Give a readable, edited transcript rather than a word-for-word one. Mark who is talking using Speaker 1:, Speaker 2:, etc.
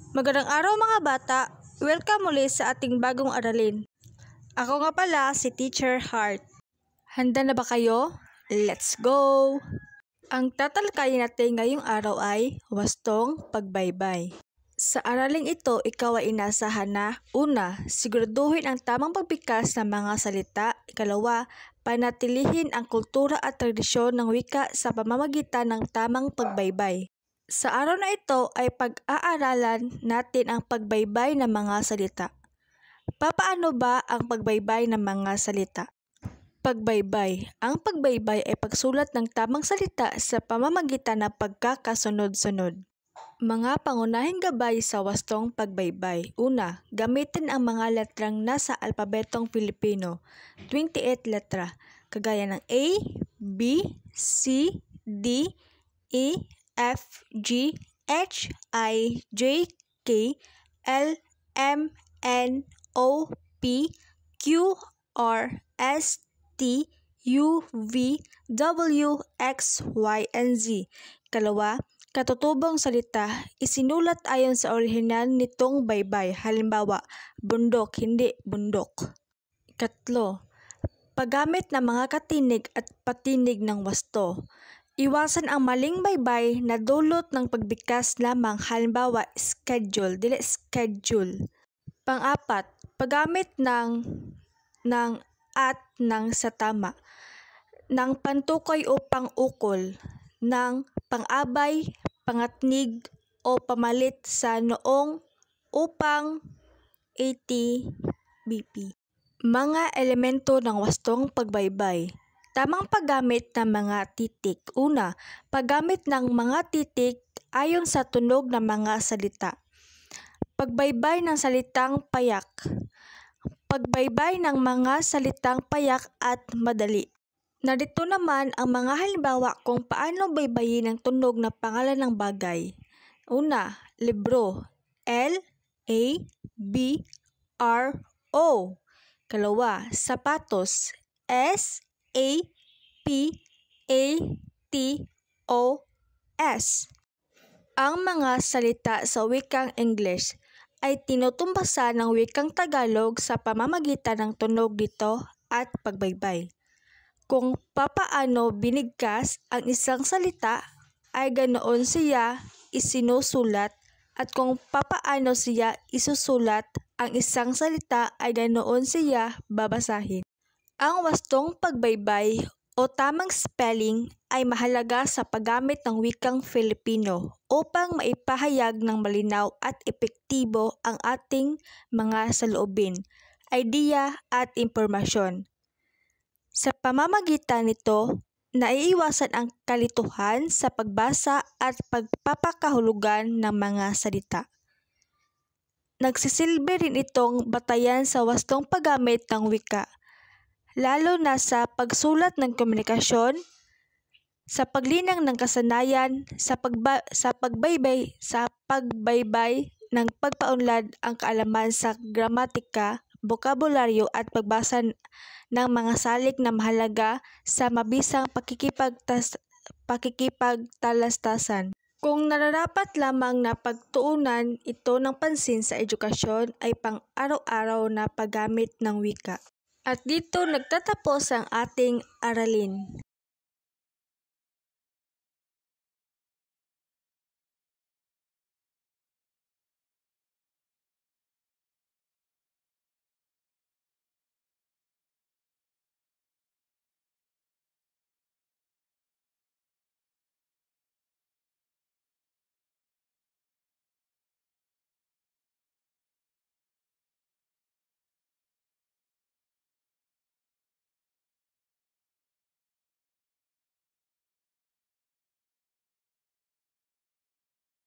Speaker 1: Magandang araw mga bata! Welcome muli sa ating bagong aralin. Ako nga pala si Teacher Heart. Handa na ba kayo? Let's go! Ang tatalakayin natin ngayong araw ay wastong pagbaybay. Sa araling ito, ikaw ay inasahan na una, siguraduhin ang tamang pagbigkas ng mga salita. Ikalawa, panatilihin ang kultura at tradisyon ng wika sa pamamagitan ng tamang pagbaybay. Sa araw na ito ay pag-aaralan natin ang pagbaybay ng mga salita. Papaano ba ang pagbaybay ng mga salita? Pagbaybay. Ang pagbaybay ay pagsulat ng tamang salita sa pamamagitan ng pagkakasunod-sunod. Mga pangunahing gabay sa wastong pagbaybay. Una, gamitin ang mga letrang nasa alpabetong Filipino, 28 letra, kagaya ng A, B, C, D, E, F, G, H, I, J, K, L, M, N, O, P, Q, R, S, T, U, V, W, X, Y, and Z. Kalawa, katutubong salita, isinulat ayon sa orihinal nitong baybay. Halimbawa, bundok, hindi bundok. Katlo, paggamit ng mga katinig at patinig ng wasto. Iwasan ang maling baybay na dulot ng pagbigkas lamang, halimbawa schedule, dili schedule. Pang-apat, paggamit ng at ng sa tama, ng pantukoy o pang-ukol, ng pang-abay, pangatnig o pamalit sa noong upang 80 BP. Mga elemento ng wastong pagbaybay. Tamang paggamit ng mga titik. Una, paggamit ng mga titik ayon sa tunog ng mga salita. Pagbaybay ng salitang payak. Pagbaybay ng mga salitang payak at madali. Narito naman ang mga halimbawa kung paano baybayin ang tunog na pangalan ng bagay. Una, libro. L-A-B-R-O. Kalawa, sapatos. S-A-P-A-T-O-S. Ang mga salita sa wikang English ay tinutumbasan ng wikang Tagalog sa pamamagitan ng tunog dito at pagbaybay. Kung papaano binigkas ang isang salita ay ganoon siya isinusulat, at kung papaano siya isusulat ang isang salita ay ganoon siya babasahin. Ang wastong pagbaybay o tamang spelling ay mahalaga sa paggamit ng wikang Filipino upang maipahayag ng malinaw at epektibo ang ating mga saloobin, idea at impormasyon. Sa pamamagitan nito, naiiwasan ang kalituhan sa pagbasa at pagpapakahulugan ng mga salita. Nagsisilbi rin itong batayan sa wastong paggamit ng wika, lalo na sa pagsulat ng komunikasyon, sa paglinang ng kasanayan, sa pagbaybay ng pagpaunlad ang kaalaman sa gramatika, bokabularyo at pagbasa ng mga salik na mahalaga sa mabisang pakikipagtalastasan. Kung nararapat lamang na pagtuunan ito ng pansin sa edukasyon ay pang-araw-araw na paggamit ng wika. At dito nagtatapos ang ating aralin.